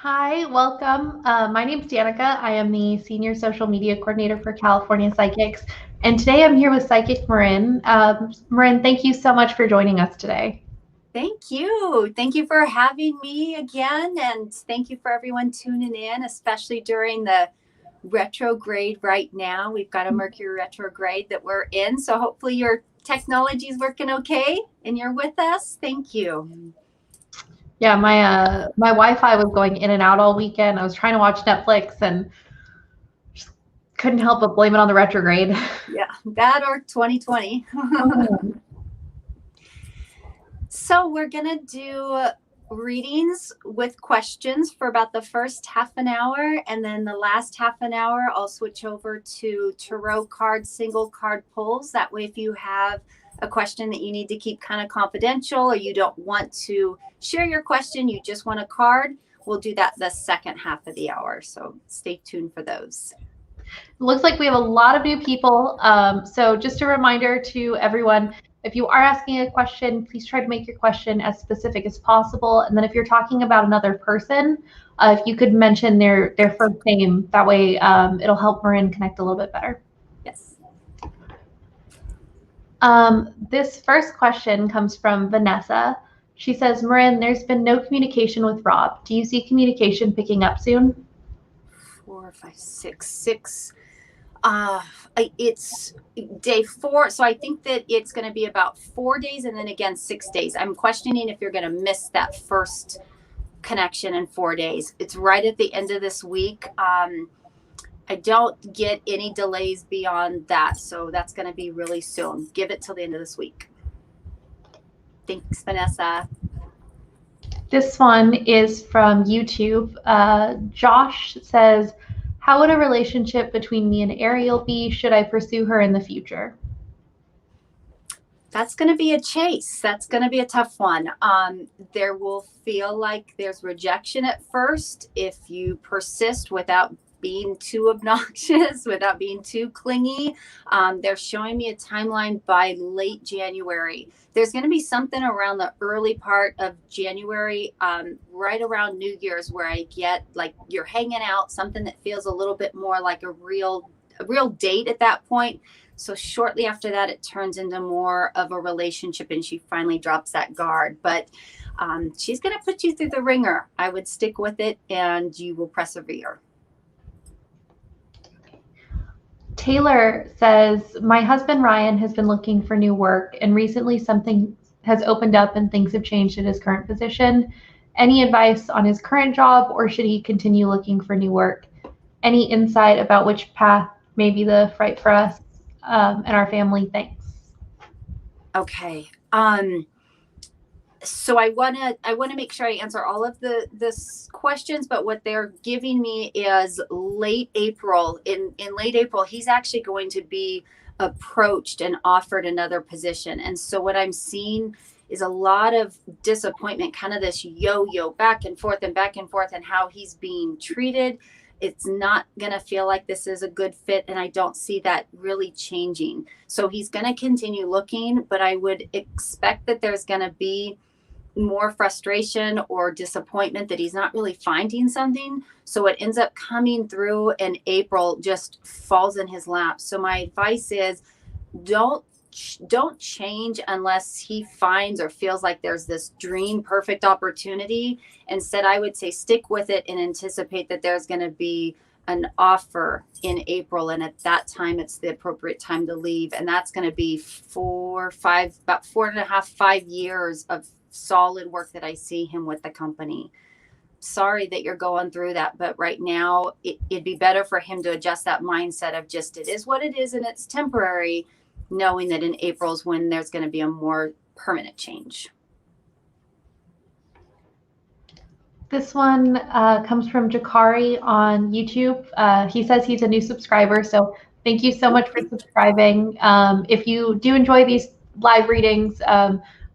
Hi, welcome. My name's Danica. I am the Senior Social Media Coordinator for California Psychics. And today I'm here with Psychic Marin. Marin, thank you so much for joining us today. Thank you. Thank you for having me again. And thank you for everyone tuning in, especially during the retrograde right now. We've got a Mercury retrograde that we're in. So hopefully your technology is working okay and you're with us. Thank you. Yeah, my Wi-Fi was going in and out all weekend. I was trying to watch Netflix and just couldn't help but blame it on the retrograde. Yeah, that or 2020. So we're going to do readings with questions for about the first half an hour. And then the last half an hour, I'll switch over to tarot card, single card pulls. That way, if you have a question that you need to keep kind of confidential or you don't want to share your question, you just want a card, we'll do that the second half of the hour. So stay tuned for those. It looks like we have a lot of new people. So just a reminder to everyone, if you are asking a question, please try to make your question as specific as possible. And then if you're talking about another person, if you could mention their first name, that way it'll help Marin connect a little bit better. Yes. This first question comes from Vanessa. She says, Marin, there's been no communication with Rob. Do you see communication picking up soon? 4, 5, 6, 6. It's day 4, so I think that it's going to be about 4 days and then again 6 days. I'm questioning if you're going to miss that first connection in 4 days. It's right at the end of this week. I don't get any delays beyond that, so that's going to be really soon. Give it till the end of this week. Thanks, Vanessa. This one is from YouTube. Josh says, how would a relationship between me and Ariel be? Should I pursue her in the future? That's going to be a chase. That's going to be a tough one. There will feel like there's rejection at first if you persist without being too obnoxious, without being too clingy. They're showing me a timeline by late January. There's going to be something around the early part of January, right around New Year's, where I get like you're hanging out, something that feels a little bit more like a real date at that point. So shortly after that, it turns into more of a relationship and she finally drops that guard. But she's going to put you through the ringer. I would stick with it and you will persevere. Taylor says, my husband Ryan has been looking for new work and recently something has opened up and things have changed in his current position. Any advice on his current job or should he continue looking for new work? Any insight about which path may be the right for us and our family? Thanks. Okay. So I want to make sure I answer all of this questions, but what they're giving me is late April. In late April, he's actually going to be approached and offered another position. And so what I'm seeing is a lot of disappointment, kind of this yo-yo back and forth and how he's being treated. It's not going to feel like this is a good fit. And I don't see that really changing. So he's going to continue looking, but I would expect that there's going to be more frustration or disappointment that he's not really finding something. So what ends up coming through in April just falls in his lap. So my advice is don't change unless he finds or feels like there's this dream perfect opportunity. Instead, I would say stick with it and anticipate that there's going to be an offer in April. And at that time, it's the appropriate time to leave. And that's going to be about 4.5, 5 years of solid work that I see him with the company. Sorry that you're going through that, but right now it'd be better for him to adjust that mindset of just it is what it is and it's temporary, knowing that in April is when there's going to be a more permanent change. This one comes from Jakari on YouTube. He says he's a new subscriber, so thank you so much for subscribing. If you do enjoy these live readings,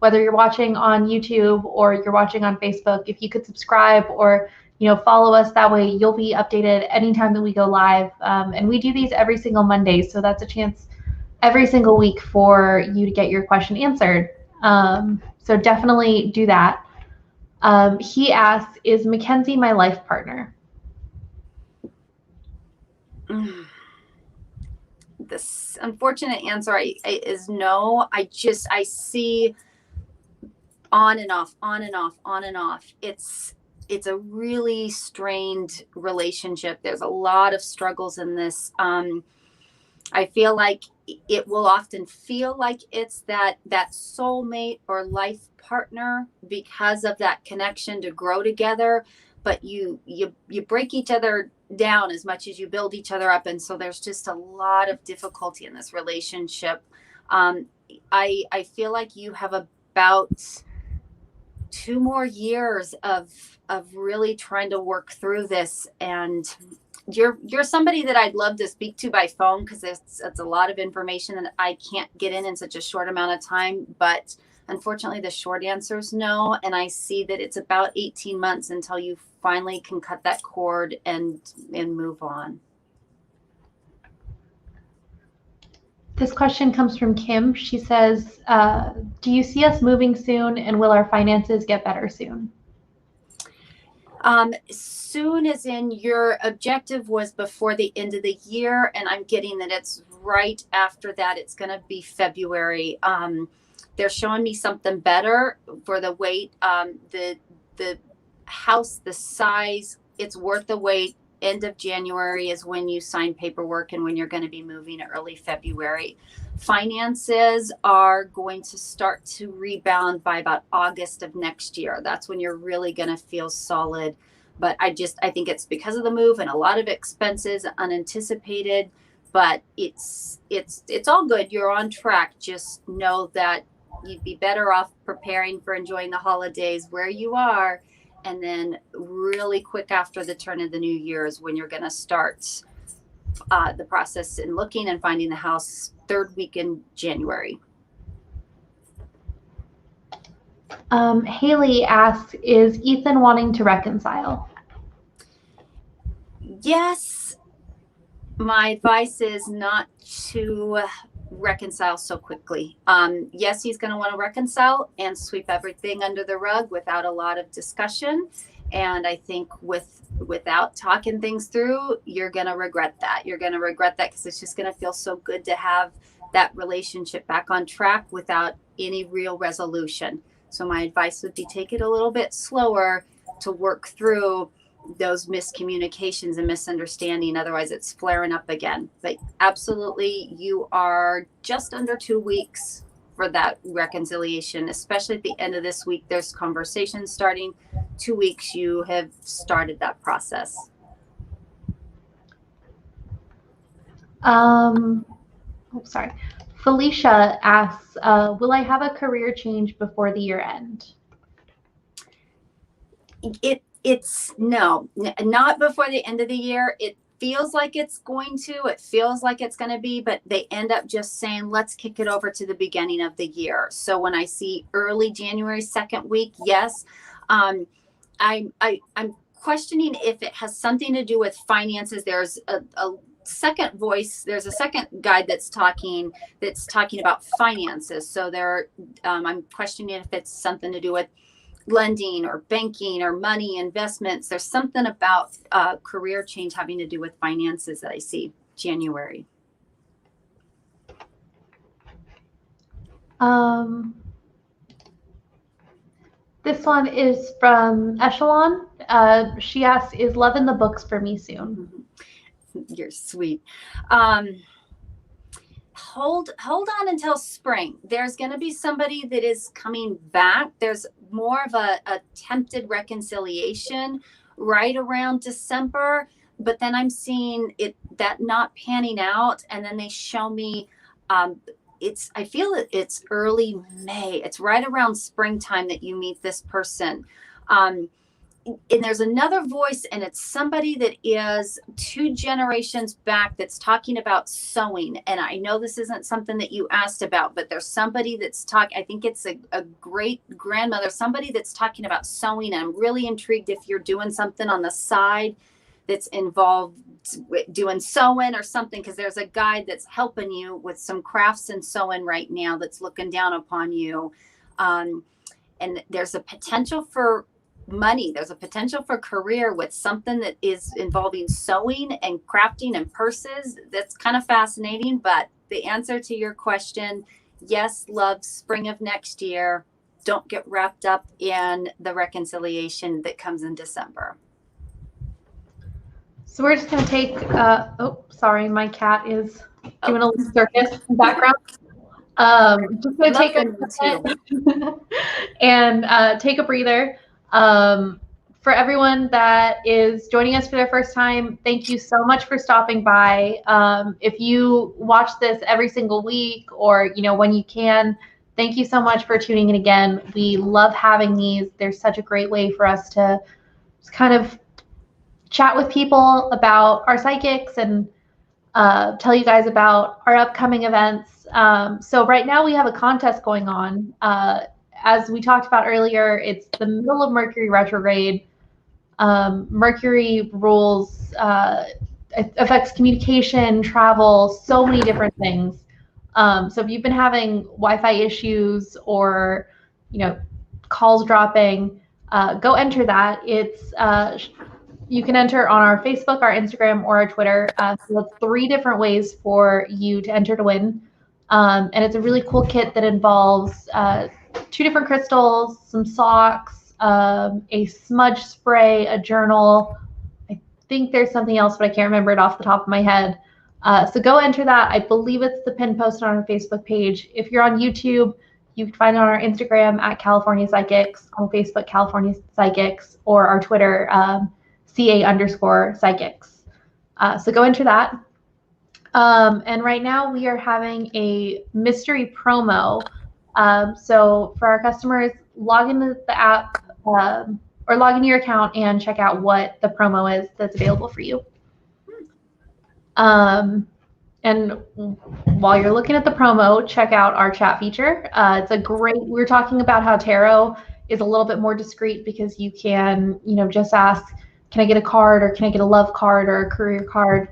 whether you're watching on YouTube or you're watching on Facebook, if you could subscribe or follow us, that way you'll be updated anytime that we go live. And we do these every single Monday, so that's a chance every single week for you to get your question answered. So definitely do that. He asks, is Mackenzie my life partner? This unfortunate answer is no. I see on and off, on and off, on and off. It's a really strained relationship. There's a lot of struggles in this. I feel like it will often feel like it's that soulmate or life partner because of that connection to grow together, but you break each other down as much as you build each other up, and so there's just a lot of difficulty in this relationship. I feel like you have about 2 more years of really trying to work through this, and you're somebody that I'd love to speak to by phone, because it's a lot of information that I can't get in such a short amount of time. But unfortunately, the short answer is no. And I see that it's about 18 months until you finally can cut that cord and move on. This question comes from Kim. She says, do you see us moving soon, and will our finances get better soon? Soon as in your objective was before the end of the year, and I'm getting that it's right after that. It's going to be February. They're showing me something better for the wait. The house, the size, it's worth the wait. End of January is when you sign paperwork and when you're going to be moving early February. Finances are going to start to rebound by about August of next year. That's when you're really going to feel solid. But I think it's because of the move and a lot of expenses unanticipated, but it's all good. You're on track. Just know that you'd be better off preparing for enjoying the holidays where you are. And then really quick after the turn of the new year is when you're going to start the process in looking and finding the house, 3rd week in January. Haley asks, is Ethan wanting to reconcile? Yes. My advice is not to reconcile so quickly. Yes, he's going to want to reconcile and sweep everything under the rug without a lot of discussion. And I think without talking things through, you're going to regret that. You're going to regret that because it's just going to feel so good to have that relationship back on track without any real resolution. So my advice would be take it a little bit slower to work through those miscommunications and misunderstanding. Otherwise, it's flaring up again. But absolutely, you are just under 2 weeks for that reconciliation, especially at the end of this week. There's conversations starting. 2 weeks, you have started that process. Sorry. Felicia asks, will I have a career change before the year end? It's no, not before the end of the year. It feels like it's going to, it feels like it's going to be, but they end up just saying, let's kick it over to the beginning of the year. So when I see early January, 2nd week, yes. I'm questioning if it has something to do with finances. There's a second voice. There's a second guide that's talking about finances. So I'm questioning if it's something to do with lending or banking or money investments. There's something about career change having to do with finances that I see January. This one is from Echelon. She asks, is love in the books for me soon? You're sweet. Hold on until spring. There's going to be somebody that is coming back. There's more of a attempted reconciliation right around December, but then I'm seeing that not panning out. And then they show me, I feel it's early May. It's right around springtime that you meet this person. And there's another voice, and it's somebody that is 2 generations back that's talking about sewing. And I know this isn't something that you asked about, but there's somebody that's talking, I think it's a great grandmother, somebody that's talking about sewing. And I'm really intrigued if you're doing something on the side that's involved with doing sewing or something, because there's a guide that's helping you with some crafts and sewing right now that's looking down upon you. And there's a potential for money. There's a potential for career with something that is involving sewing and crafting and purses. That's kind of fascinating. But the answer to your question, yes, love spring of next year. Don't get wrapped up in the reconciliation that comes in December. So we're just going to take, oh, sorry, my cat is doing a little circus in the background. Just going to take a and take a breather. For everyone that is joining us for their first time, thank you so much for stopping by. If you watch this every single week or, when you can, thank you so much for tuning in again. We love having these. They're such a great way for us to just kind of chat with people about our psychics and tell you guys about our upcoming events. So right now we have a contest going on. As we talked about earlier, it's the middle of Mercury Retrograde. Mercury rules, affects communication, travel, so many different things. So if you've been having Wi-Fi issues or, calls dropping, go enter that. It's you can enter on our Facebook, our Instagram, or our Twitter. So that's 3 different ways for you to enter to win. And it's a really cool kit that involves 2 different crystals, some socks, a smudge spray, a journal. I think there's something else, but I can't remember it off the top of my head. So go enter that. I believe it's the pin posted on our Facebook page. If you're on YouTube, you can find it on our Instagram at California Psychics, on Facebook, California Psychics, or our Twitter, CA_psychics. So go enter that. And right now we are having a mystery promo. So for our customers, log into the app or log into your account and check out what the promo is that's available for you. And while you're looking at the promo, check out our chat feature. It's a great, we're talking about how tarot is a little bit more discreet because you can, just ask, can I get a card, or can I get a love card or a career card?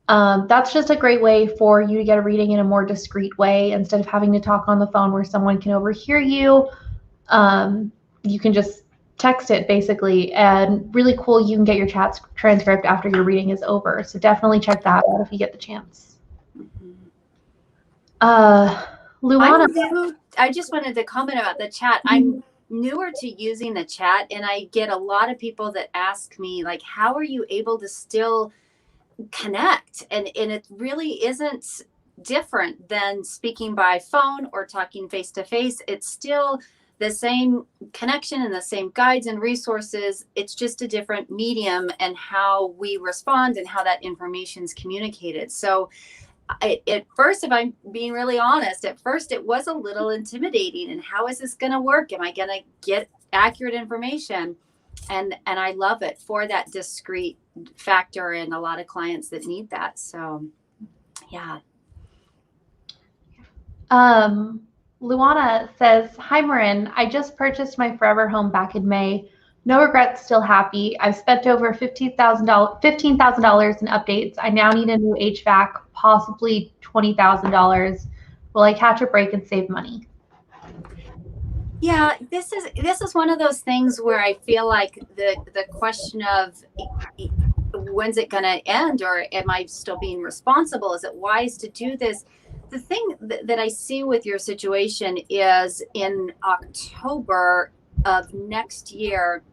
That's just a great way for you to get a reading in a more discreet way instead of having to talk on the phone where someone can overhear you. You can just text it basically, and really cool, you can get your chat transcript after your reading is over. So definitely check that out if you get the chance. Luana, I just wanted to comment about the chat. I'm newer to using the chat, and I get a lot of people that ask me, like, how are you able to still connect? And it really isn't different than speaking by phone or talking face to face. It's still the same connection and the same guides and resources. It's just a different medium and how we respond and how that information is communicated. So at first, if I'm being really honest, at first it was a little intimidating. And how is this going to work? Am I going to get accurate information? And I love it for that discreet factor, and a lot of clients that need that. So, yeah. Luana says, hi, Marin. I just purchased my forever home back in May. No regrets, still happy. I've spent over $15,000 in updates. I now need a new HVAC, possibly $20,000. Will I catch a break and save money? Yeah, this is one of those things where I feel like the question of when's it going to end, or am I still being responsible? Is it wise to do this? The thing that I see with your situation is in October of next year,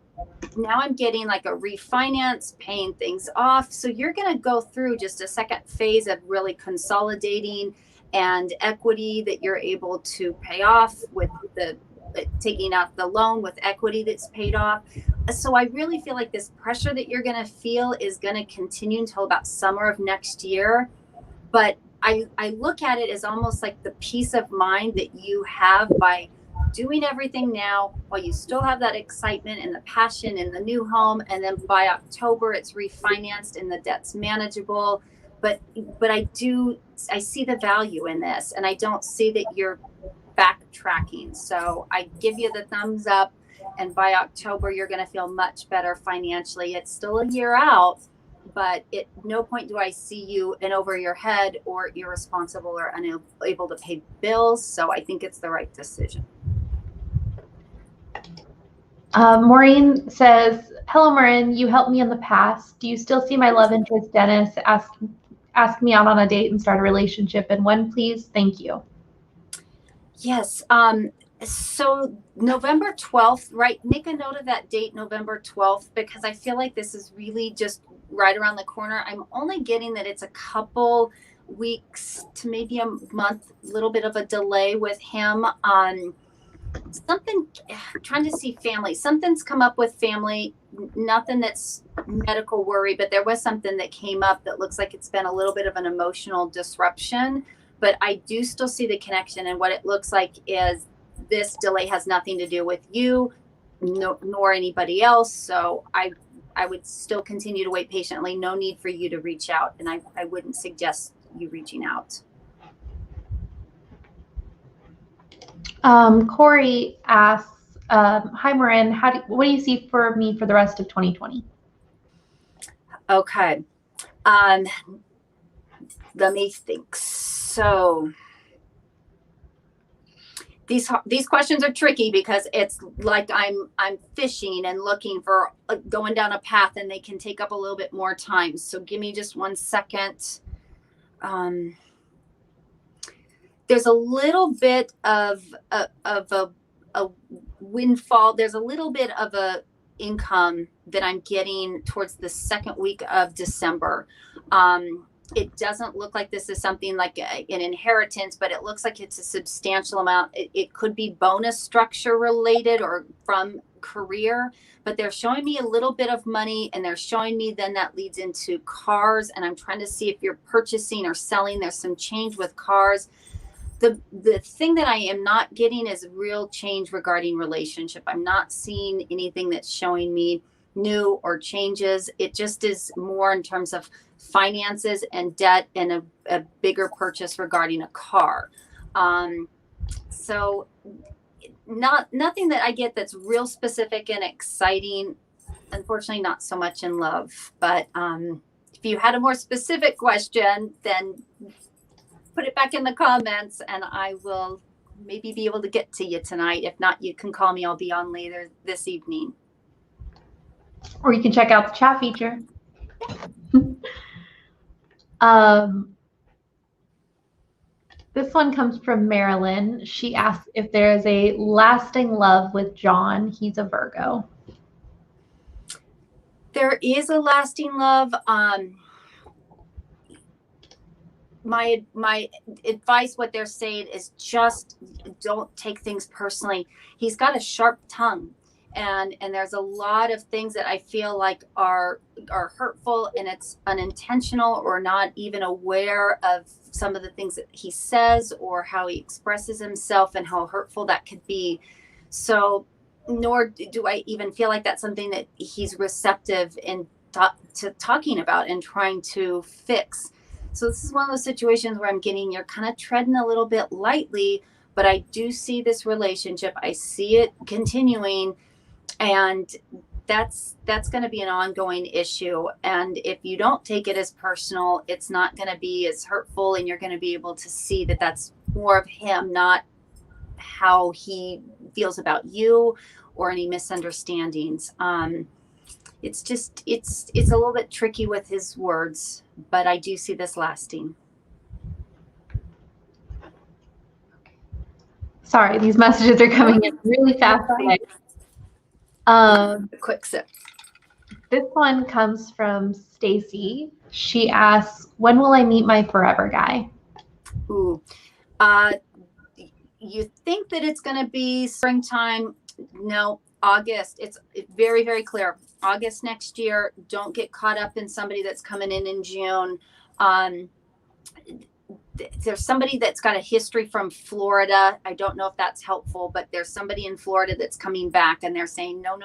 now I'm getting like a refinance, paying things off. So you're going to go through just a second phase of really consolidating and equity that you're able to pay off with the taking out the loan with equity that's paid off. So I really feel like this pressure that you're going to feel is going to continue until about summer of next year. But I look at it as almost like the peace of mind that you have by doing everything now while you still have that excitement and the passion in the new home. And then by October, it's refinanced and the debt's manageable. But I see the value in this, and I don't see that you're backtracking. So I give you the thumbs up, and by October, you're going to feel much better financially. It's still a year out, but at no point do I see you in over your head or irresponsible or unable to pay bills. So I think it's the right decision. Maureen says, hello, Marin. You helped me in the past. Do you still see my love interest, Dennis? Ask me out on a date and start a relationship. And when, please? Thank you. Yes. So November 12th, right? Make a note of that date, November 12th, because I feel like this is really just right around the corner. I'm only getting that it's a couple weeks to maybe a month, a little bit of a delay with him. Something, trying to see family. Something's come up with family. Nothing that's medical worry, but there was something that came up that looks like it's been a little bit of an emotional disruption. But I do still see the connection, and what it looks like is this delay has nothing to do with you, nor anybody else. So I would still continue to wait patiently. No need for you to reach out, and I wouldn't suggest you reaching out. Corey asks, hi, Marin, what do you see for me for the rest of 2020? Okay. Let me think. So these questions are tricky because it's like I'm fishing and looking for going down a path, and they can take up a little bit more time. So give me just 1 second. There's a little bit of a windfall. There's a little bit of a income that I'm getting towards the second week of December. It doesn't look like this is something like an inheritance, but it looks like it's a substantial amount. It could be bonus structure related or from career, but they're showing me a little bit of money, and they're showing me then that leads into cars. And I'm trying to see if you're purchasing or selling. There's some change with cars. The thing that I am not getting is real change regarding relationship. I'm not seeing anything that's showing me new or changes. It just is more in terms of finances and debt and a bigger purchase regarding a car. So nothing that I get that's real specific and exciting. Unfortunately, not so much in love. But if you had a more specific question, then put it back in the comments, and I will maybe be able to get to you tonight. If not, you can call me. I'll be on later this evening. Or you can check out the chat feature. This one comes from Marilyn. She asks if there is a lasting love with John. He's a Virgo. There is a lasting love. My advice, what they're saying is just don't take things personally. He's got a sharp tongue, and there's a lot of things that I feel like are hurtful, and it's unintentional or not even aware of some of the things that he says or how he expresses himself and how hurtful that could be. So nor do I even feel like that's something that he's receptive in to talking about and trying to fix. So this is one of those situations where I'm getting, you're kind of treading a little bit lightly, but I do see this relationship. I see it continuing, and that's going to be an ongoing issue. And if you don't take it as personal, it's not going to be as hurtful, and you're going to be able to see that that's more of him, not how he feels about you or any misunderstandings. It's just, it's a little bit tricky with his words, but I do see this lasting. Sorry, these messages are coming in really fast today. Quick sip. This one comes from Stacy. She asks, when will I meet my forever guy? Ooh. You think that it's going to be springtime? No, August. It's very, very clear. August next year. Don't get caught up in somebody that's coming in June. There's somebody that's got a history from Florida. I don't know if that's helpful, but there's somebody in Florida that's coming back, and they're saying, no,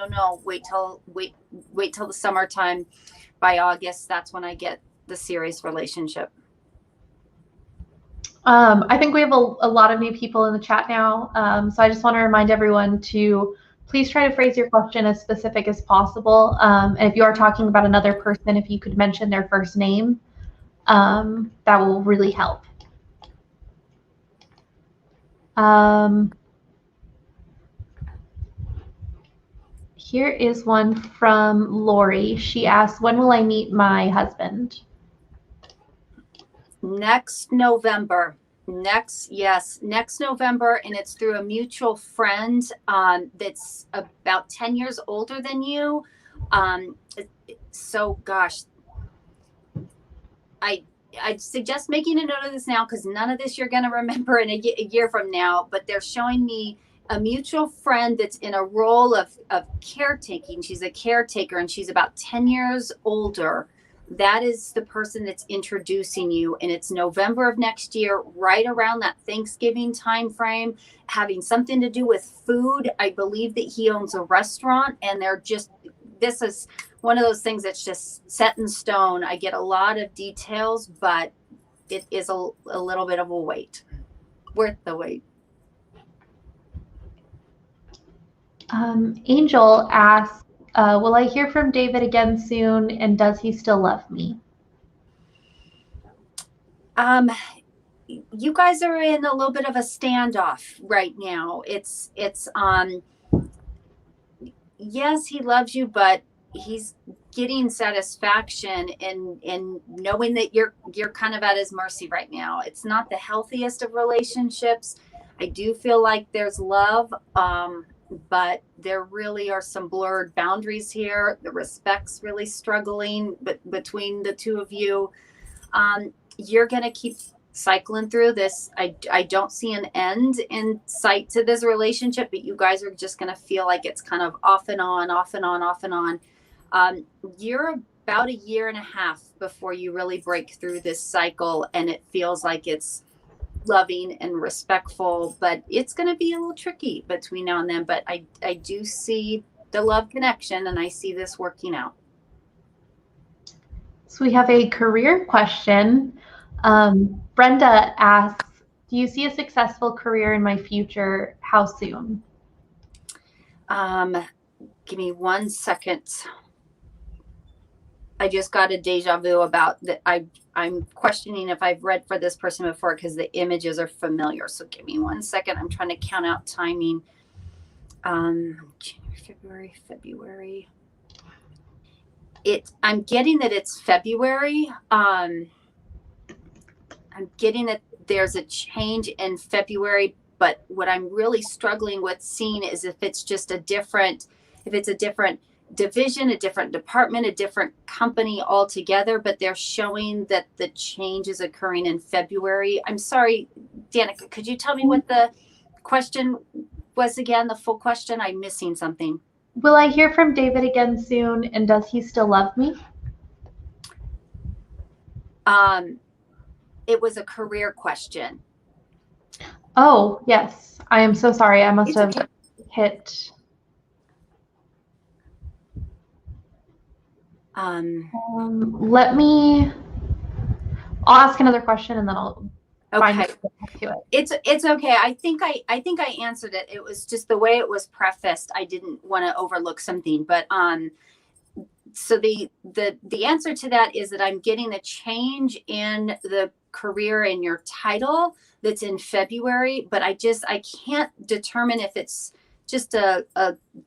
wait till the summertime. By August, that's when I get the serious relationship. I think we have a lot of new people in the chat now. So I just want to remind everyone to please try to phrase your question as specific as possible. And if you are talking about another person, if you could mention their first name, that will really help. Here is one from Lori. She asks, when will I meet my husband? Next November. Next November, and it's through a mutual friend that's about 10 years older than you. So gosh, I'd suggest making a note of this now, because none of this you're going to remember in a year from now, but they're showing me a mutual friend that's in a role of caretaking. She's a caretaker, and she's about 10 years older. That is the person that's introducing you, and it's November of next year, right around that Thanksgiving time frame, having something to do with food. I believe that he owns a restaurant, and this is one of those things that's just set in stone. I get a lot of details, but it is a little bit of a wait, worth the wait. Angel asks, will I hear from David again soon, and does he still love me? You guys are in a little bit of a standoff right now. It's yes, he loves you, but he's getting satisfaction in knowing that you're kind of at his mercy right now. It's not the healthiest of relationships. I do feel like there's love, but there really are some blurred boundaries here. The respect's really struggling between the two of you. You're going to keep cycling through this. I don't see an end in sight to this relationship, but you guys are just going to feel like it's kind of off and on, off and on, off and on. You're about a year and a half before you really break through this cycle, and it feels like it's loving and respectful, but it's going to be a little tricky between now and then. But I do see the love connection, and I see this working out. So we have a career question. Brenda asks, do you see a successful career in my future? How soon? Give me 1 second. I just got a deja vu about that. I'm questioning if I've read for this person before, because the images are familiar. So give me 1 second. I'm trying to count out timing. January, February. I'm getting that it's February. I'm getting that there's a change in February, but what I'm really struggling with seeing is if it's a different division, a different department, a different company altogether, but they're showing that the change is occurring in February. I'm sorry, Danica, could you tell me what the question was again, the full question? I'm missing something. Will I hear from David again soon, and does he still love me? It was a career question. Oh, yes. I am so sorry. I must have hit. I'll ask another question, and then I'll find to it. It's okay. I think I answered it. It was just the way it was prefaced. I didn't want to overlook something, but so the answer to that is that I'm getting a change in the career in your title that's in February, but I can't determine if it's just a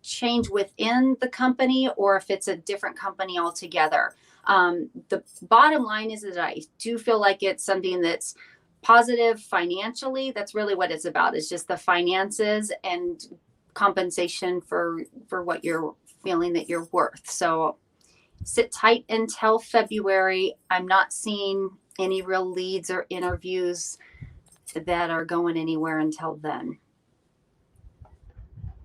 change within the company or if it's a different company altogether. The bottom line is that I do feel like it's something that's positive financially. That's really what it's about, is just the finances and compensation for what you're feeling that you're worth. So sit tight until February. I'm not seeing any real leads or interviews that are going anywhere until then.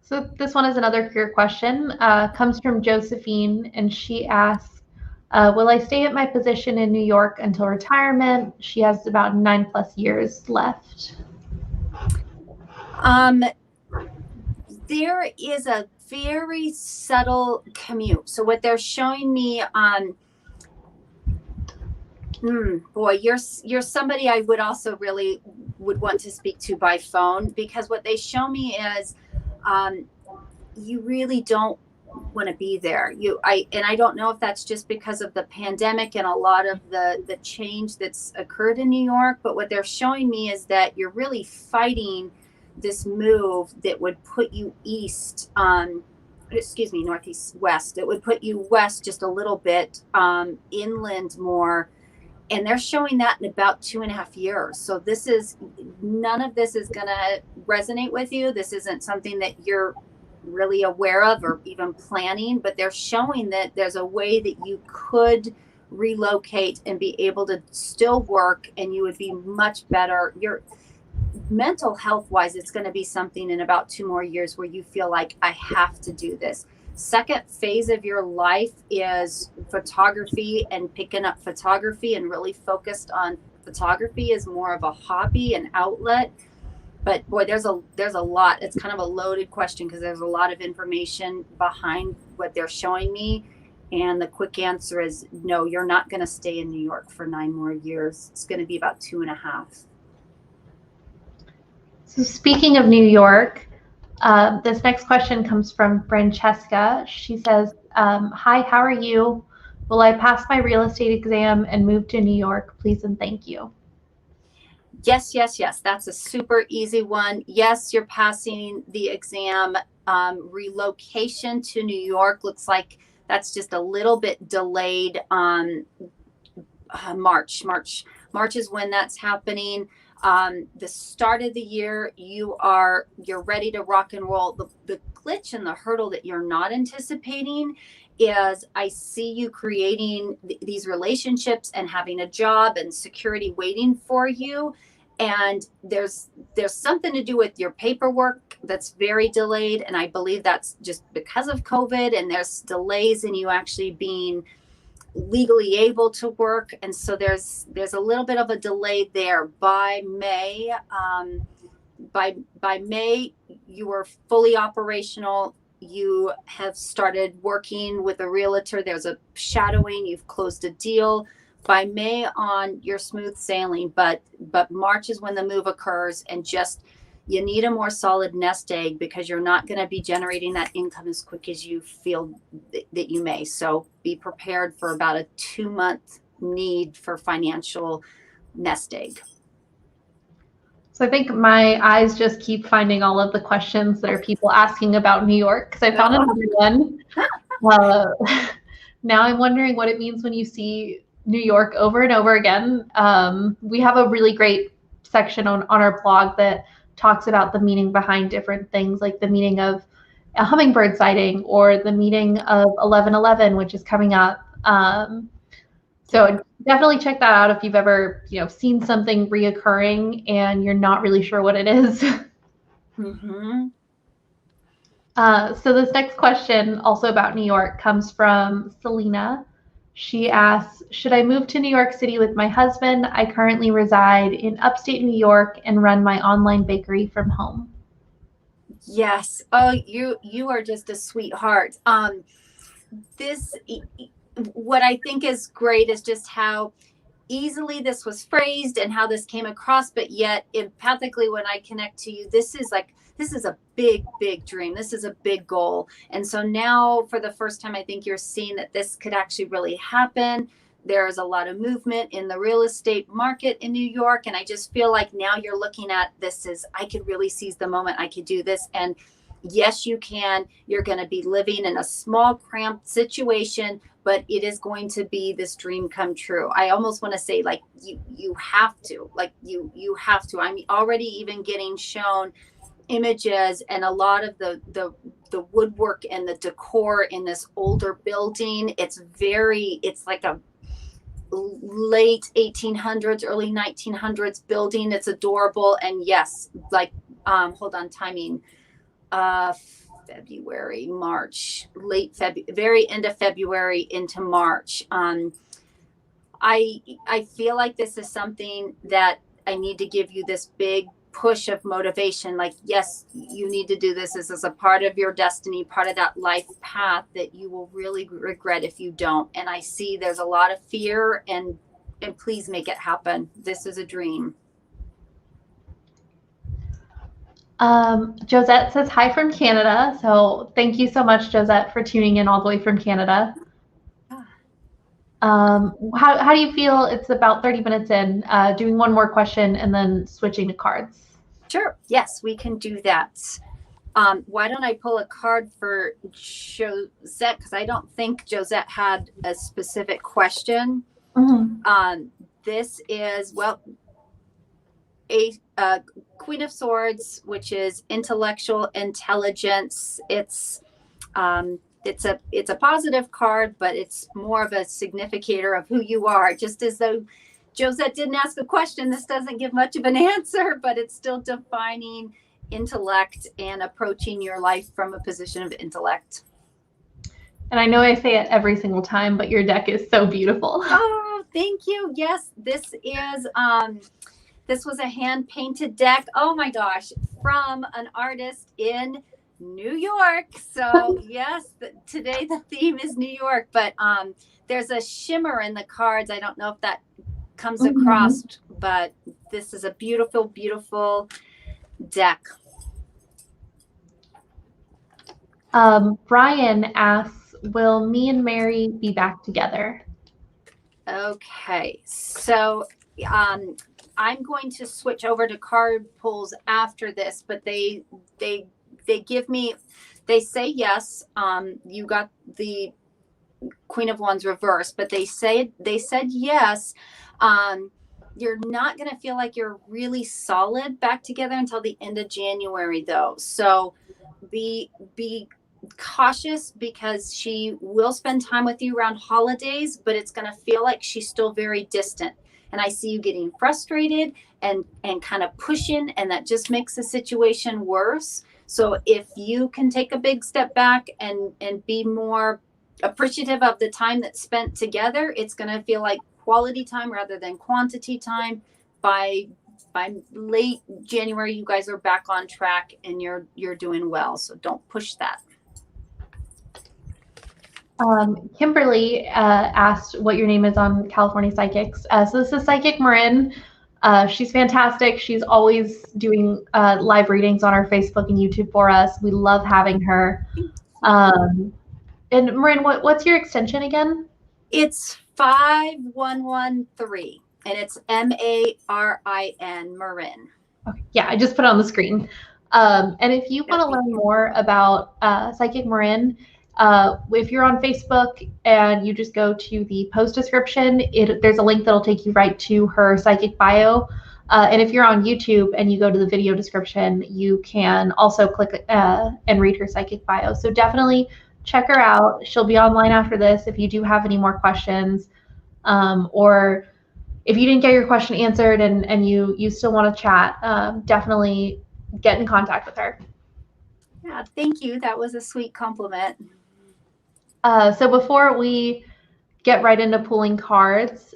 So this one is another career question. Comes from Josephine, and she asks, will I stay at my position in New York until retirement? She has about 9+ years left. There is a very subtle commute. So what they're showing me on, boy, you're somebody I would also really would want to speak to by phone, because what they show me is you really don't want to be there. I don't know if that's just because of the pandemic and a lot of the change that's occurred in New York, but what they're showing me is that you're really fighting this move that would put you east excuse me, northeast west. It would put you west just a little bit, inland more. And they're showing that in about 2.5 years. So none of this is going to resonate with you. This isn't something that you're really aware of or even planning, but they're showing that there's a way that you could relocate and be able to still work, and you would be much better. Your mental health wise, it's going to be something in about 2 more years where you feel like, I have to do this. Second phase of your life is photography, and picking up photography and really focused on photography is more of a hobby and outlet. But boy, there's a lot. It's kind of a loaded question because there's a lot of information behind what they're showing me. And the quick answer is no, you're not going to stay in New York for 9 more years. It's going to be about 2.5. So speaking of New York, this next question comes from Francesca. She says, hi, how are you? Will I pass my real estate exam and move to New York? Please and thank you. Yes, yes, yes. That's a super easy one. Yes, you're passing the exam. Relocation to New York looks like that's just a little bit delayed. March is when that's happening. The start of the year, you're ready to rock and roll. The glitch and the hurdle that you're not anticipating is I see you creating these relationships and having a job and security waiting for you. And there's something to do with your paperwork that's very delayed. And I believe that's just because of COVID, and there's delays in you actually being legally able to work. And so there's a little bit of a delay there. By May, you are fully operational. You have started working with a realtor. There's a shadowing. You've closed a deal. By May on, you're smooth sailing, but March is when the move occurs, and just you need a more solid nest egg because you're not going to be generating that income as quick as you feel that you may. So be prepared for about a 2-month need for financial nest egg. So I think my eyes just keep finding all of the questions that are people asking about New York, because I found another one. Now I'm wondering what it means when you see New York over and over again. We have a really great section on our blog that talks about the meaning behind different things, like the meaning of a hummingbird sighting or the meaning of 11/11, which is coming up. So definitely check that out if you've ever seen something reoccurring and you're not really sure what it is. Mm-hmm. So this next question, also about New York, comes from Selena. She asks, should I move to New York City with my husband? I currently reside in upstate New York and run my online bakery from home. Yes. Oh, you are just a sweetheart. What I think is great is just how easily this was phrased and how this came across, but yet empathically when I connect to you, this is a big dream. This is a big goal. And so now for the first time, I think you're seeing that this could actually really happen. There's a lot of movement in the real estate market in New York. And I just feel like now you're looking at this as, I could really seize the moment. I could do this. And yes, you can. You're going to be living in a small, cramped situation, but it is going to be this dream come true. I almost want to say, like, you have to, like, you have to. I'm already even getting shown images and a lot of the woodwork and the decor in this older building. It's like a late 1800s, early 1900s building. It's adorable. And yes, like, hold on, timing. February, March, late February, very end of February into March. I feel like this is something that I need to give you this big push of motivation. Like, yes, you need to do this. This is a part of your destiny, part of that life path that you will really regret if you don't. And I see there's a lot of fear, and please make it happen. This is a dream. Josette says hi from Canada. So thank you so much, Josette, for tuning in all the way from Canada. How do you feel? It's about 30 minutes in, doing one more question and then switching to cards. Sure. Yes, we can do that. Why don't I pull a card for Josette? Because I don't think Josette had a specific question. This is, well, a Queen of Swords, which is intellectual intelligence. It's a positive card, but it's more of a significator of who you are. Just as though Josette didn't ask a question, this doesn't give much of an answer, but it's still defining intellect and approaching your life from a position of intellect. And I know I say it every single time, but your deck is so beautiful. Oh, thank you. Yes, this is this was a hand-painted deck. Oh my gosh, from an artist in New York. So yes, today the theme is New York, but there's a shimmer in the cards. I don't know if that comes across, but this is a beautiful, beautiful deck. Brian asks, will me and Mary be back together? Okay, so I'm going to switch over to card pulls after this, but they give me, they say yes. You got the Queen of Wands reversed, but they said yes. You're not going to feel like you're really solid back together until the end of January, though. So be cautious, because she will spend time with you around holidays, but it's going to feel like she's still very distant. And I see you getting frustrated and kind of pushing, and that just makes the situation worse. So if you can take a big step back and be more appreciative of the time that's spent together, it's going to feel like quality time rather than quantity time. By late January, you guys are back on track and you're doing well. So don't push that. Kimberly asked what your name is on California Psychics. So this is Psychic Marin. She's fantastic. She's always doing live readings on our Facebook and YouTube for us. We love having her. And Marin, what's your extension again? It's 5113, and it's Marin, Marin. Okay. Yeah, I just put it on the screen. And if you want to learn more about Psychic Marin, if you're on Facebook and you just go to the post description, there's a link that'll take you right to her psychic bio. And if you're on YouTube and you go to the video description, you can also click and read her psychic bio. So definitely check her out. She'll be online after this if you do have any more questions, or if you didn't get your question answered and you still want to chat, definitely get in contact with her. Yeah, thank you. That was a sweet compliment. So before we get right into pulling cards,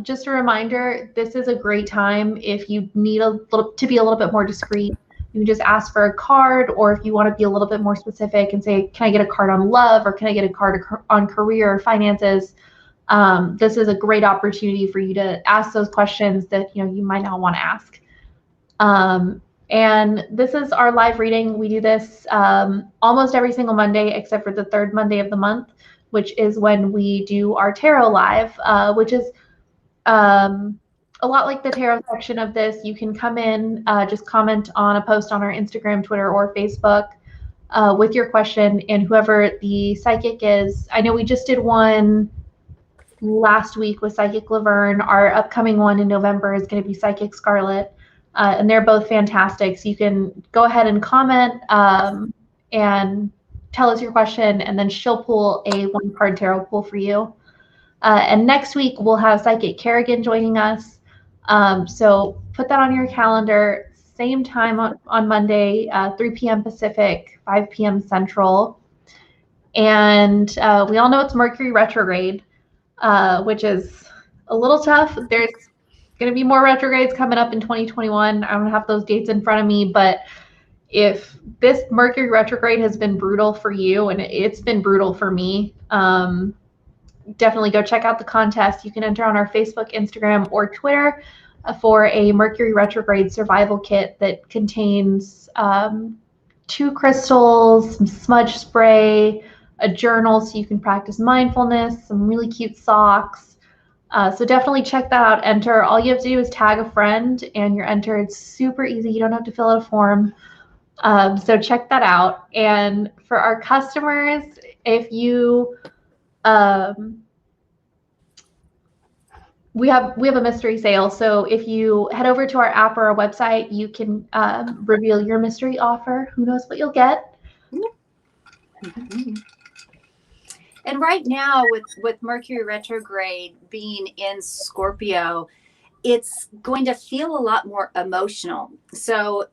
just a reminder, this is a great time if you need to be a little bit more discreet. You can just ask for a card, or if you want to be a little bit more specific and say, can I get a card on love, or can I get a card on career or finances? This is a great opportunity for you to ask those questions that you might not want to ask. And this is our live reading. We do this almost every single Monday, except for the third Monday of the month, which is when we do our tarot live, which is a lot like the tarot section of this. You can come in, just comment on a post on our Instagram, Twitter, or Facebook with your question, and whoever the psychic is. I know we just did one last week with Psychic Laverne. Our upcoming one in November is going to be Psychic Scarlet. And they're both fantastic. So you can go ahead and comment and tell us your question, and then she'll pull a one-card tarot pull for you. And next week, we'll have Psychic Kerrigan joining us. So put that on your calendar. Same time on Monday, 3 p.m. Pacific, 5 p.m. Central. And we all know it's Mercury Retrograde, which is a little tough. There's going to be more retrogrades coming up in 2021. I don't have those dates in front of me, but if this Mercury retrograde has been brutal for you, and it's been brutal for me, definitely go check out the contest. You can enter on our Facebook, Instagram, or Twitter for a Mercury retrograde survival kit that contains 2 crystals, some smudge spray, a journal so you can practice mindfulness, some really cute socks. So definitely check that out. Enter. All you have to do is tag a friend and you're entered. It's super easy. You don't have to fill out a form. So check that out. And for our customers, if you we have a mystery sale. So if you head over to our app or our website, you can reveal your mystery offer. Who knows what you'll get? And right now, with Mercury retrograde being in Scorpio, it's going to feel a lot more emotional. So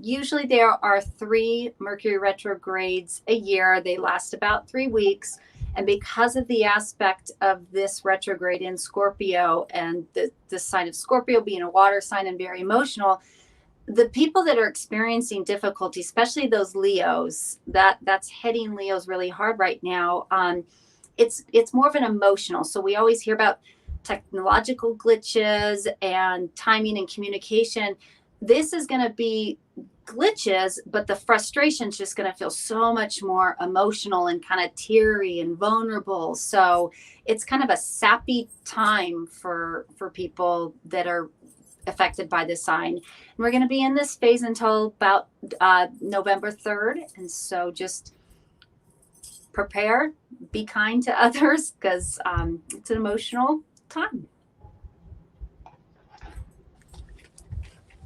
usually there are 3 Mercury retrogrades a year. They last about 3 weeks. And because of the aspect of this retrograde in Scorpio and the sign of Scorpio being a water sign and very emotional, the people that are experiencing difficulty, especially those Leos, that's hitting Leos really hard right now. It's more of an emotional. So we always hear about technological glitches and timing and communication. This is going to be glitches, but the frustration is just going to feel so much more emotional and kind of teary and vulnerable. So it's kind of a sappy time for people that are affected by this sign. And we're going to be in this phase until about November 3rd. And so just prepare, be kind to others, because it's an emotional time.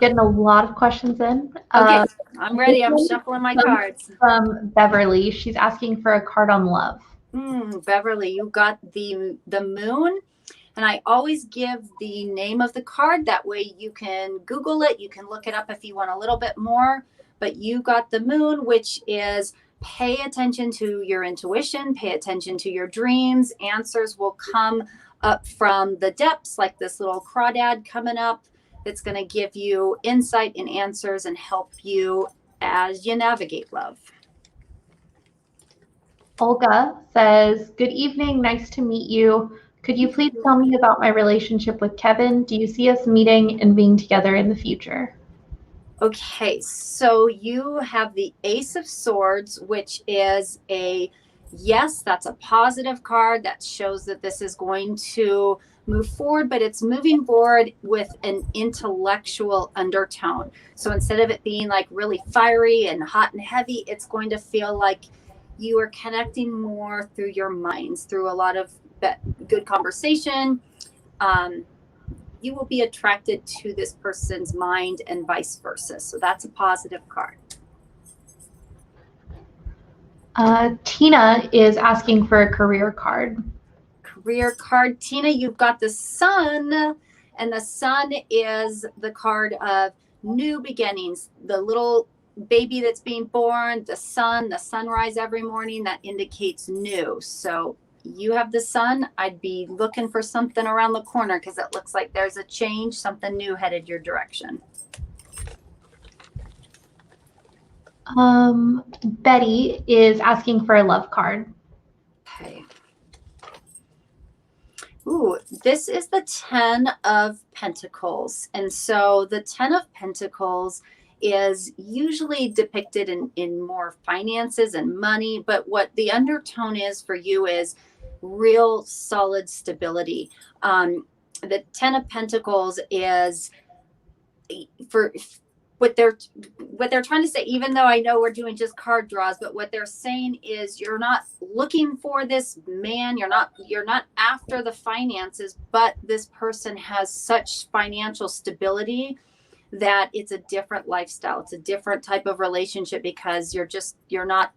Getting a lot of questions in. Okay, I'm ready. I'm shuffling my cards. From Beverly, she's asking for a card on love. Beverly, you got the moon. And I always give the name of the card. That way you can Google it. You can look it up if you want a little bit more. But you got the moon, which is pay attention to your intuition, pay attention to your dreams. Answers will come up from the depths, like this little crawdad coming up. That's going to give you insight and answers and help you as you navigate love. Olga says, good evening. Nice to meet you. Could you please tell me about my relationship with Kevin? Do you see us meeting and being together in the future? Okay, so you have the Ace of Swords, which is yes, that's a positive card that shows that this is going to move forward, but it's moving forward with an intellectual undertone. So instead of it being like really fiery and hot and heavy, it's going to feel like you are connecting more through your minds, through a lot of good conversation. You will be attracted to this person's mind and vice versa. So that's a positive card. Tina is asking for a career card. Career card. Tina, you've got the Sun, and the Sun is the card of new beginnings. The little baby that's being born, the sun, the sunrise every morning, that indicates new. So you have the Sun. I'd be looking for something around the corner because it looks like there's a change, something new headed your direction. Betty is asking for a love card. Okay. Ooh, this is the 10 of Pentacles. And so the 10 of Pentacles is usually depicted in more finances and money. But what the undertone is for you is real solid stability. The 10 of Pentacles is for what they're trying to say, even though I know we're doing just card draws, but what they're saying is you're not looking for this man, you're not after the finances, but this person has such financial stability that it's a different lifestyle. It's a different type of relationship because you're not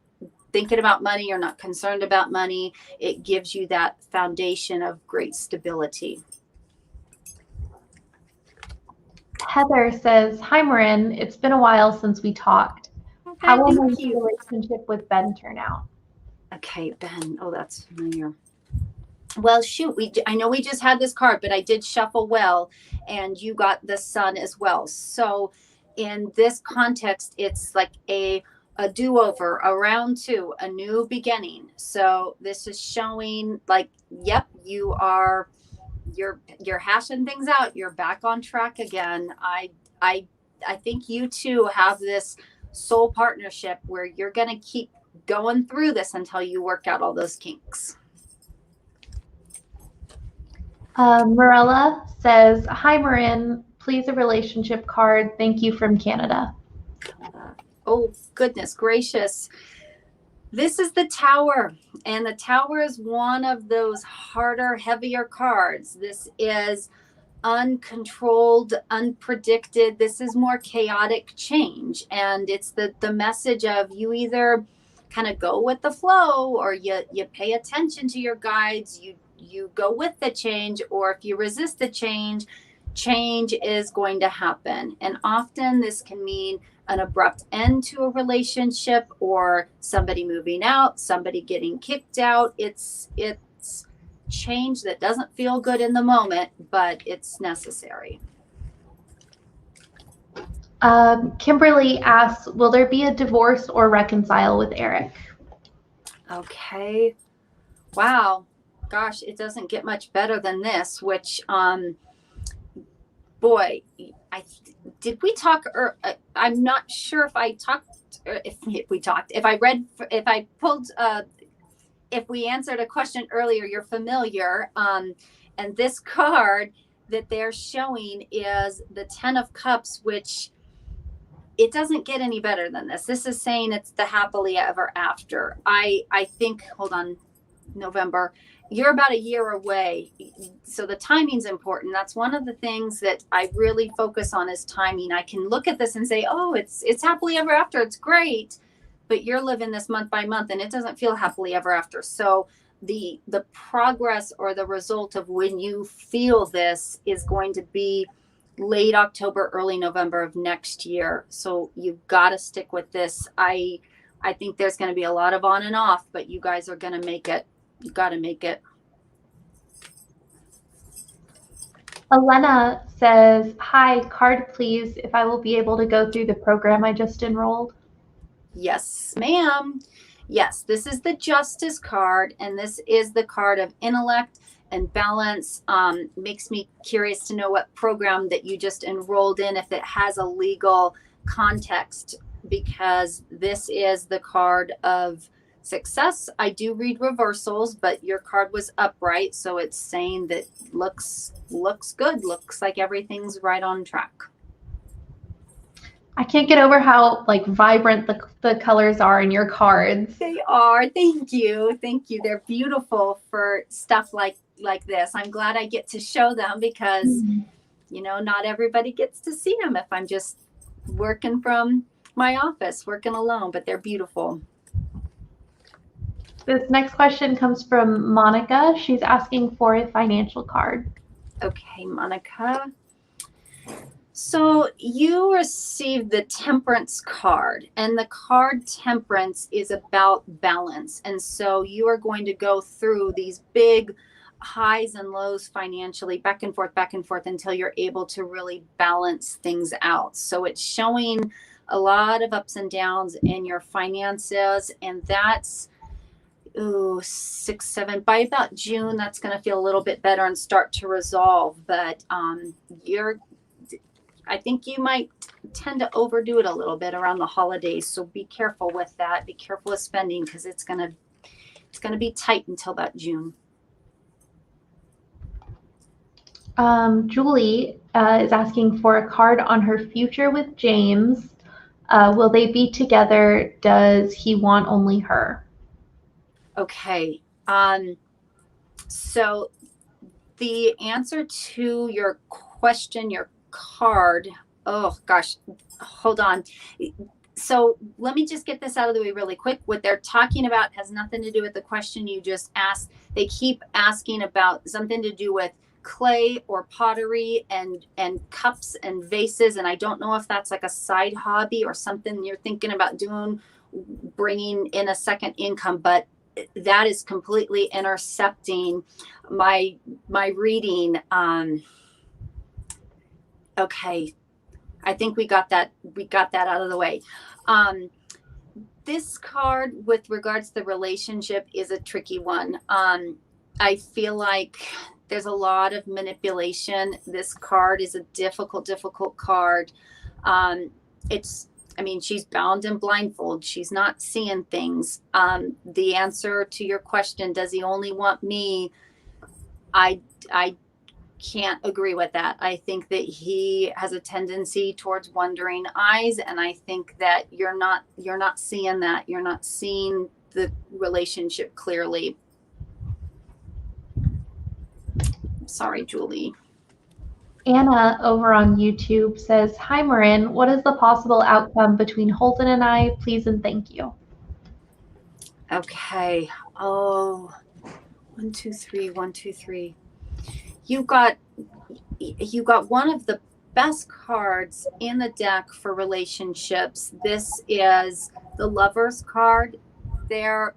thinking about money, you're not concerned about money. It gives you that foundation of great stability. Heather says, hi, Marin. It's been a while since we talked. Okay, how will my relationship with Ben turn out? Okay, Ben. Oh, that's familiar. Well, shoot, I know we just had this card, but I did shuffle well, and you got the Sun as well. So in this context, it's like a do-over, a round 2, a new beginning. So this is showing like, yep, you're hashing things out. You're back on track again. I think you two have this soul partnership where you're going to keep going through this until you work out all those kinks. Marilla says, hi, Marin. Please a relationship card. Thank you from Canada. Oh, goodness gracious. This is the Tower, and the Tower is one of those harder, heavier cards. This is uncontrolled, unpredicted. This is more chaotic change. And it's the message of you either kind of go with the flow, or you pay attention to your guides, you go with the change, or if you resist the change, change is going to happen. And often this can mean an abrupt end to a relationship, or somebody moving out, somebody getting kicked out. It's change that doesn't feel good in the moment, but it's necessary. Kimberly asks, will there be a divorce or reconcile with Eric? Okay. Wow. Gosh, it doesn't get much better than this, which, boy, did we talk, or I'm not sure if I talked, or if we talked, if I pulled, if we answered a question earlier, you're familiar. And this card that they're showing is the 10 of Cups, which it doesn't get any better than this. This is saying it's the happily ever after. I think, hold on, November, you're about a year away. So the timing's important. That's one of the things that I really focus on is timing. I can look at this and say, oh, it's happily ever after. It's great. But you're living this month by month and it doesn't feel happily ever after. So the progress or the result of when you feel this is going to be late October, early November of next year. So you've got to stick with this. I think there's going to be a lot of on and off, but you guys are going to make it. You got to make it. Elena says, hi, card please, if I will be able to go through the program I just enrolled. Yes, ma'am. Yes, this is the Justice card, and this is the card of intellect and balance. Makes me curious to know what program that you just enrolled in, if it has a legal context, because this is the card of success. I do read reversals, but your card was upright, so it's saying that looks good. Looks like everything's right on track. I can't get over how like vibrant the colors are in your cards. They are. Thank you. Thank you. They're beautiful for stuff like this. I'm glad I get to show them because, you know, not everybody gets to see them if I'm just working from my office, working alone, but they're beautiful. This next question comes from Monica. She's asking for a financial card. Okay, Monica. So you received the Temperance card, and the card Temperance is about balance. And so you are going to go through these big highs and lows financially, back and forth, until you're able to really balance things out. So it's showing a lot of ups and downs in your finances, and that's 6, 7, by about June, that's going to feel a little bit better and start to resolve. But I think you might tend to overdo it a little bit around the holidays. So be careful with that. Be careful with spending because it's going to be tight until about June. Julie is asking for a card on her future with James. Will they be together? Does he want only her? Okay. So the answer to your question, your card, oh gosh, hold on. So let me just get this out of the way really quick. What they're talking about has nothing to do with the question you just asked. They keep asking about something to do with clay or pottery and cups and vases. And I don't know if that's like a side hobby or something you're thinking about doing, bringing in a second income, but that is completely intercepting my reading. Okay. I think we got that out of the way. This card with regards to the relationship is a tricky one. I feel like there's a lot of manipulation. This card is a difficult card. She's bound and blindfold. She's not seeing things. The answer to your question, does he only want me? I can't agree with that. I think that he has a tendency towards wandering eyes, and I think that you're not seeing that. You're not seeing the relationship clearly. Sorry, Julie. Anna over on YouTube says, "Hi Marin, what is the possible outcome between Holden and I? Please and thank you." Okay. Oh, 1, 2, 3, 1, 2, 3. You got one of the best cards in the deck for relationships. This is the Lover's card. They're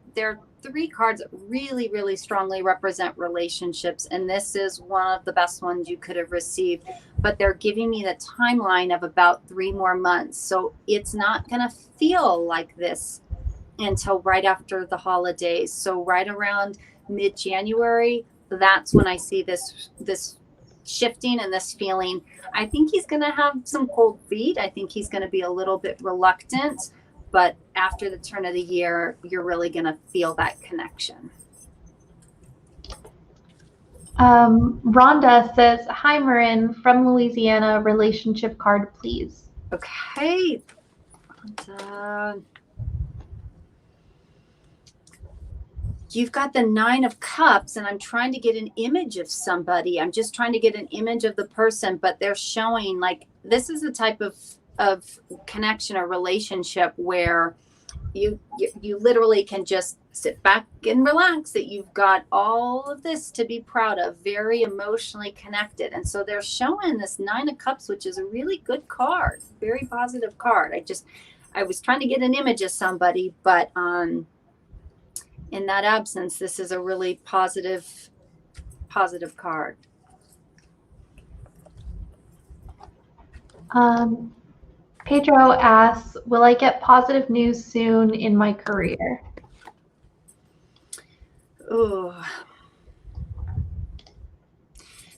3 cards that really, really strongly represent relationships, and this is one of the best ones you could have received. But they're giving me the timeline of about 3 more months, so it's not going to feel like this until right after the holidays. So right around mid-January, that's when I see this shifting and this feeling. I think he's going to have some cold feet. I think he's going to be a little bit reluctant, but after the turn of the year, you're really going to feel that connection. Rhonda says, "Hi Marin, from Louisiana, relationship card, please." Okay. You've got the 9 of Cups, and I'm trying to get an image of somebody. I'm just trying to get an image of the person, but they're showing like this is the type of connection or relationship where you literally can just sit back and relax, that you've got all of this to be proud of, very emotionally connected. And so they're showing this 9 of Cups, which is a really good card, very positive card. I was trying to get an image of somebody, but in that absence, this is a really positive card. Pedro asks, "Will I get positive news soon in my career?" Oh,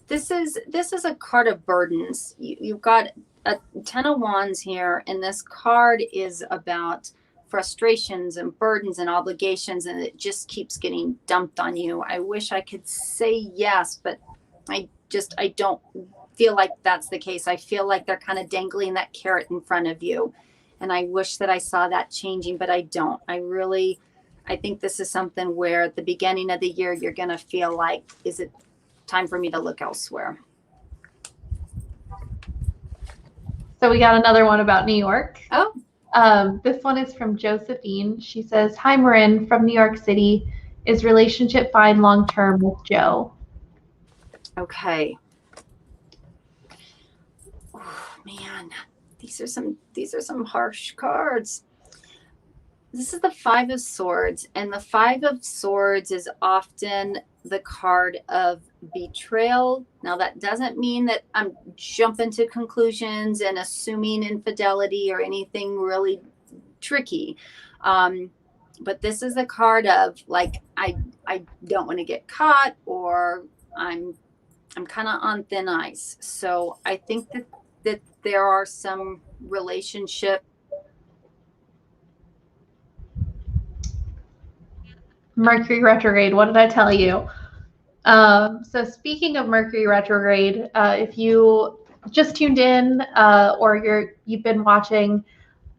this is a card of burdens. You've got a 10 of Wands here, and this card is about frustrations and burdens and obligations, and it just keeps getting dumped on you. I wish I could say yes, but I don't feel like that's the case. I feel like they're kind of dangling that carrot in front of you, and I wish that I saw that changing, but I don't. I think this is something where at the beginning of the year you're going to feel like, is it time for me to look elsewhere? So we got another one about New York. Oh. This one is from Josephine. She says, "Hi Marin, from New York City. Is relationship fine long term with Joe?" Okay. Oh man, these are some harsh cards. This is the 5 of Swords, and the 5 of Swords is often the card of betrayal. Now, that doesn't mean that I'm jumping to conclusions and assuming infidelity or anything really tricky. But this is a card of like, I don't want to get caught, or I'm kind of on thin ice. So I think that there are some relationship. Mercury retrograde, what did I tell you? So speaking of Mercury retrograde, if you just tuned in or you've been watching,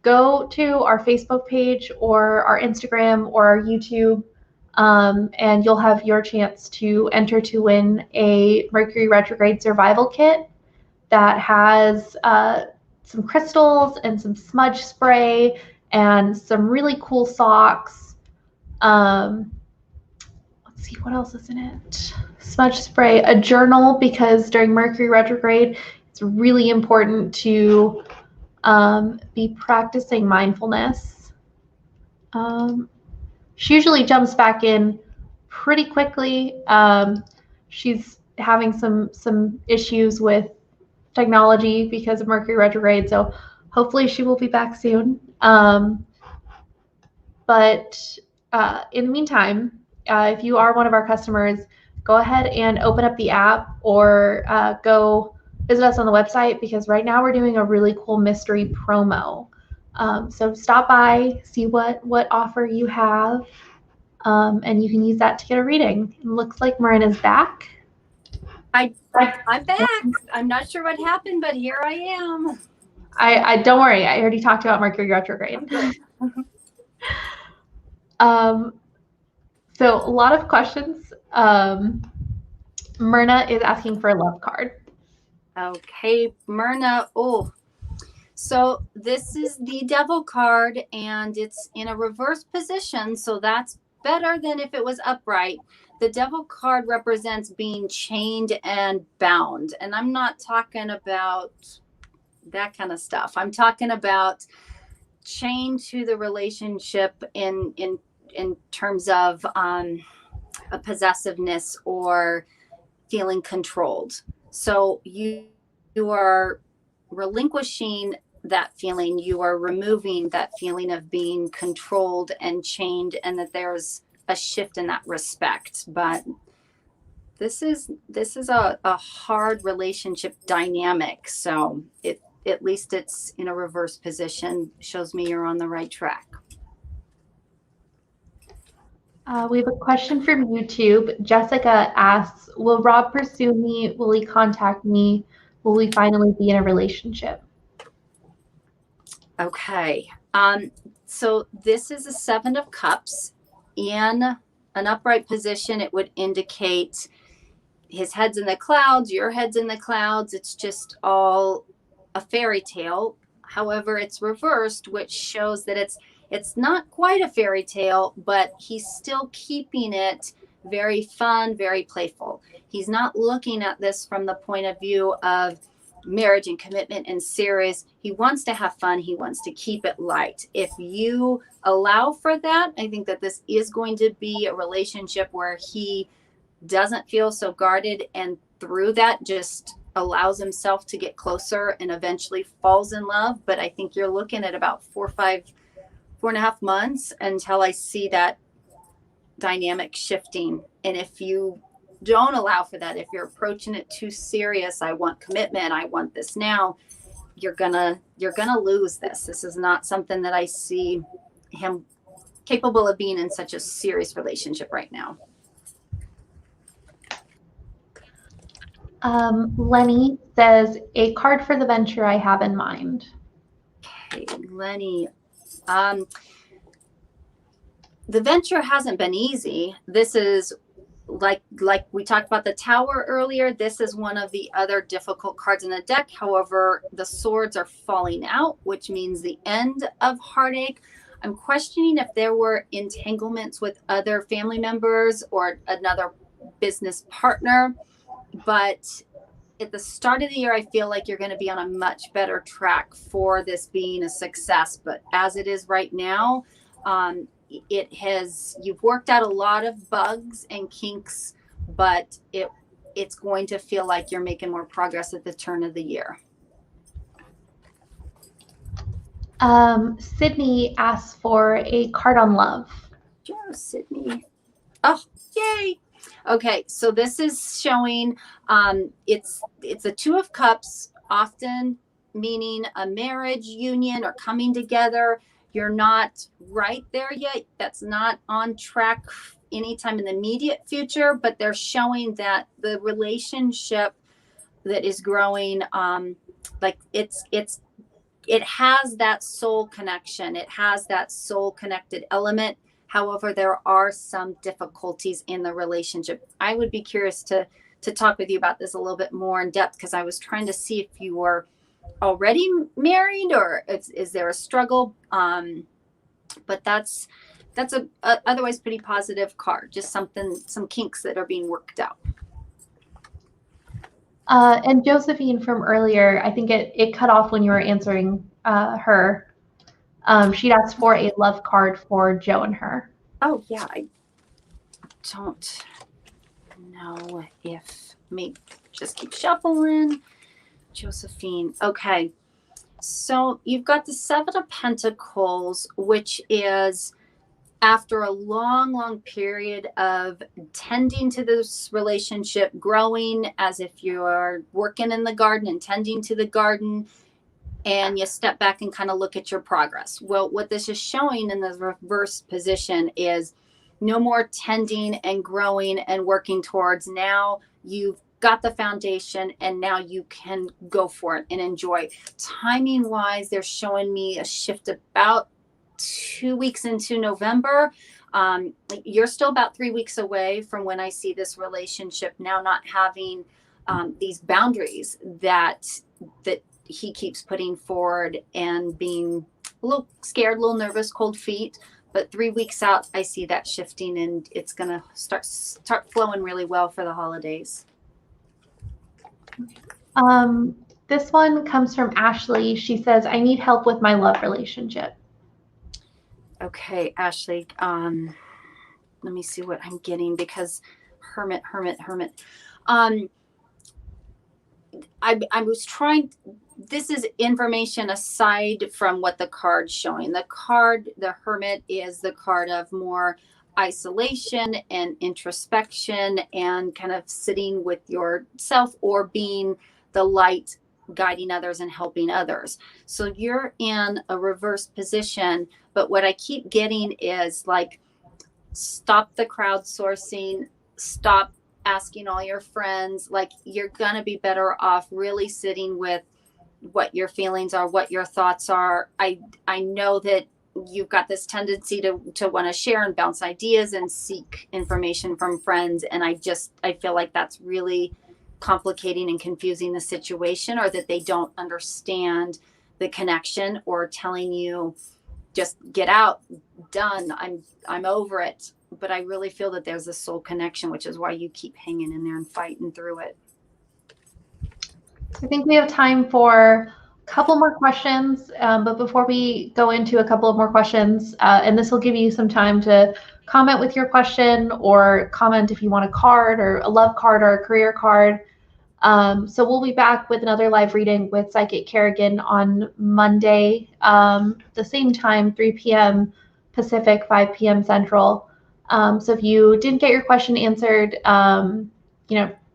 go to our Facebook page or our Instagram or our YouTube, and you'll have your chance to enter to win a Mercury retrograde survival kit that has some crystals and some smudge spray and some really cool socks. Let's see, what else is in it? Smudge spray, a journal, because during Mercury retrograde, it's really important to be practicing mindfulness. She usually jumps back in pretty quickly. She's having some issues with technology because of Mercury retrograde, so hopefully she will be back soon. But in the meantime, if you are one of our customers, go ahead and open up the app or go visit us on the website, because right now we're doing a really cool mystery promo. So stop by, see what offer you have, and you can use that to get a reading. It looks like Marin is back. I'm back. I'm not sure what happened, but here I am. I don't worry. I already talked about Mercury retrograde. So a lot of questions. Myrna is asking for a love card. Okay, Myrna. Oh, so this is the Devil card, and it's in a reverse position, so that's better than if it was upright. The Devil card represents being chained and bound, and I'm not talking about that kind of stuff. I'm talking about chained to the relationship in terms of a possessiveness or feeling controlled. So you are relinquishing that feeling, you are removing that feeling of being controlled and chained, and that there's a shift in that respect. But this is a hard relationship dynamic, so at least it's in a reverse position, shows me you're on the right track. We have a question from YouTube. Jessica asks, will Rob pursue me? Will he contact me? Will we finally be in a relationship? Okay. So this is a 7 of Cups. In an upright position, it would indicate his head's in the clouds, your head's in the clouds. It's just all a fairy tale. However, it's reversed, which shows that it's not quite a fairy tale, but he's still keeping it very fun, very playful. He's not looking at this from the point of view of marriage and commitment and serious. He wants to have fun. He wants to keep it light. If you allow for that, I think that this is going to be a relationship where he doesn't feel so guarded, and through that just allows himself to get closer and eventually falls in love. But I think you're looking at about 4.5 months until I see that dynamic shifting. And if you don't allow for that, if you're approaching it too serious, I want commitment, I want this now, you're gonna lose this. This is not something that I see him capable of being in such a serious relationship right now. Lenny says, a card for the venture I have in mind. Okay, Lenny. The venture hasn't been easy. This is like we talked about the Tower earlier. This is one of the other difficult cards in the deck. However, the swords are falling out, which means the end of heartache. I'm questioning if there were entanglements with other family members or another business partner. But at the start of the year, I feel like you're going to be on a much better track for this being a success. But as it is right now, you've worked out a lot of bugs and kinks, but it's going to feel like you're making more progress at the turn of the year. Sydney asks for a card on love. Sure, Sydney. Oh, yay. Okay, so this is showing it's a 2 of Cups, often meaning a marriage union or coming together. You're not right there yet. That's not on track anytime in the immediate future, but they're showing that the relationship that is growing, like it has that soul connection. It has that soul connected element. However, there are some difficulties in the relationship. I would be curious to talk with you about this a little bit more in depth, because I was trying to see if you were already married or is there a struggle. But that's a otherwise pretty positive card. Just some kinks that are being worked out. And Josephine from earlier, I think it cut off when you were answering her. She'd asked for a love card for Joe and her. Oh, yeah. I don't know if me just keep shuffling. Josephine. Okay. So you've got the 7 of Pentacles, which is after a long, long period of tending to this relationship, growing as if you're working in the garden and tending to the garden, and you step back and kind of look at your progress. Well, what this is showing in the reverse position is no more tending and growing and working towards. Now you've got the foundation, and now you can go for it and enjoy. Timing wise, they're showing me a shift about 2 weeks into November. You're still about 3 weeks away from when I see this relationship now not having these boundaries that he keeps putting forward, and being a little scared, a little nervous, cold feet. But 3 weeks out, I see that shifting, and it's going to start flowing really well for the holidays. This one comes from Ashley. She says, I need help with my love relationship. Okay, Ashley, let me see what I'm getting, because hermit. I was trying, this is information aside from what the card's showing. The hermit is the card of more isolation and introspection and kind of sitting with yourself, or being the light, guiding others and helping others. So you're in a reverse position, but what I keep getting is like, stop the crowdsourcing, stop asking all your friends. Like, you're going to be better off really sitting with what your feelings are, what your thoughts are. I know that you've got this tendency to want to share and bounce ideas and seek information from friends. And I feel like that's really complicating and confusing the situation, or that they don't understand the connection, or telling you, just get out, done, I'm over it. But I really feel that there's a soul connection, which is why you keep hanging in there and fighting through it. I think we have time for a couple more questions, but before we go into a couple of more questions, and this will give you some time to comment with your question, or comment if you want a card, or a love card, or a career card. So we'll be back with another live reading with Psychic Kerrigan on Monday, the same time, 3 p.m. Pacific, 5 p.m. Central. So if you didn't get your question answered,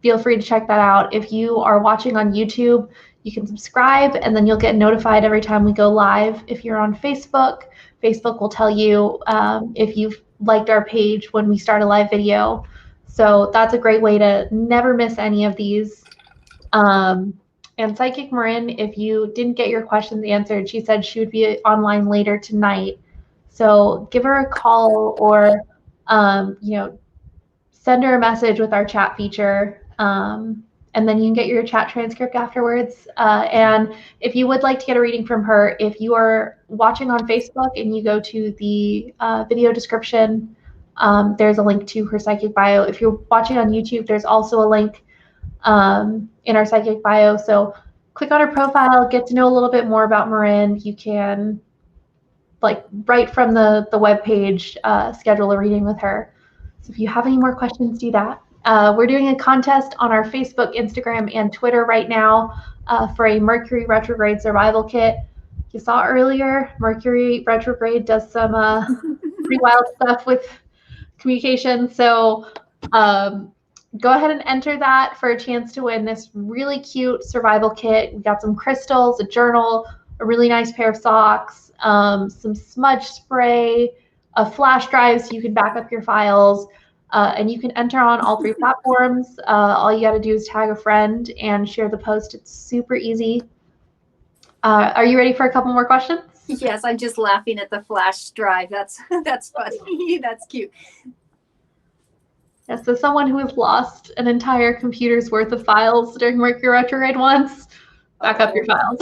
feel free to check that out. If you are watching on YouTube, you can subscribe, and then you'll get notified every time we go live. If you're on Facebook, Facebook will tell you if you've liked our page when we start a live video. So that's a great way to never miss any of these. And Psychic Marin, if you didn't get your questions answered, she said she would be online later tonight. So give her a call, or send her a message with our chat feature, and then you can get your chat transcript afterwards. And if you would like to get a reading from her, if you are watching on Facebook and you go to the video description, there's a link to her psychic bio. If you're watching on YouTube, there's also a link in our psychic bio. So click on her profile, get to know a little bit more about Marin. You can, right from the web page, schedule a reading with her. So if you have any more questions, do that. We're doing a contest on our Facebook, Instagram, and Twitter right now for a Mercury Retrograde Survival Kit. You saw earlier, Mercury Retrograde does some pretty wild stuff with communication. So go ahead and enter that for a chance to win this really cute survival kit. We got some crystals, a journal, a really nice pair of socks, some smudge spray, a flash drive so you can back up your files, and you can enter on all 3 platforms. All you got to do is tag a friend and share the post. It's super easy. Are you ready for a couple more questions? Yes, I'm just laughing at the flash drive. That's funny. That's cute. Yeah, so someone who has lost an entire computer's worth of files during Mercury Retrograde once, back up your files.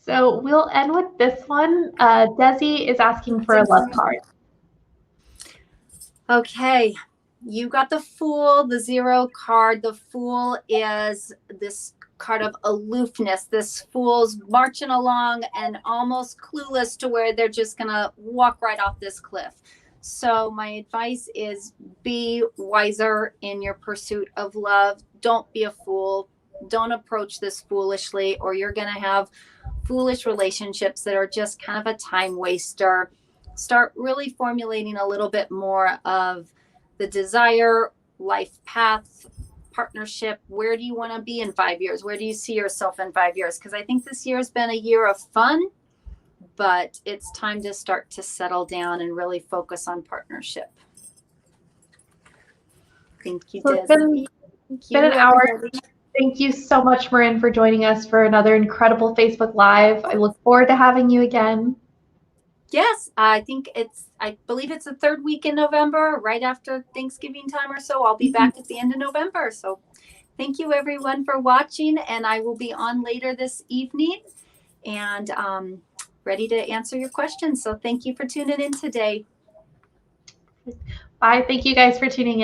So we'll end with this one. Desi is asking for a love card. Okay, you got the Fool, the 0 card. The Fool is this card of aloofness. This Fool's marching along and almost clueless to where they're just gonna walk right off this cliff. So my advice is be wiser in your pursuit of love. Don't be a fool. Don't approach this foolishly, or you're gonna have foolish relationships that are just kind of a time waster. Start really formulating a little bit more of the desire, life path, partnership. Where do you want to be in 5 years? Where do you see yourself in 5 years? Because I think this year has been a year of fun, but it's time to start to settle down and really focus on partnership. Thank you, So it's Desi. Thank you, been an hour. everybody. Thank you so much, Marin, for joining us for another incredible Facebook Live. I look forward to having you again. Yes, I believe it's the third week in November, right after Thanksgiving time or so. I'll be back at the end of November. So thank you, everyone, for watching. And I will be on later this evening and ready to answer your questions. So thank you for tuning in today. Bye. Thank you guys for tuning in.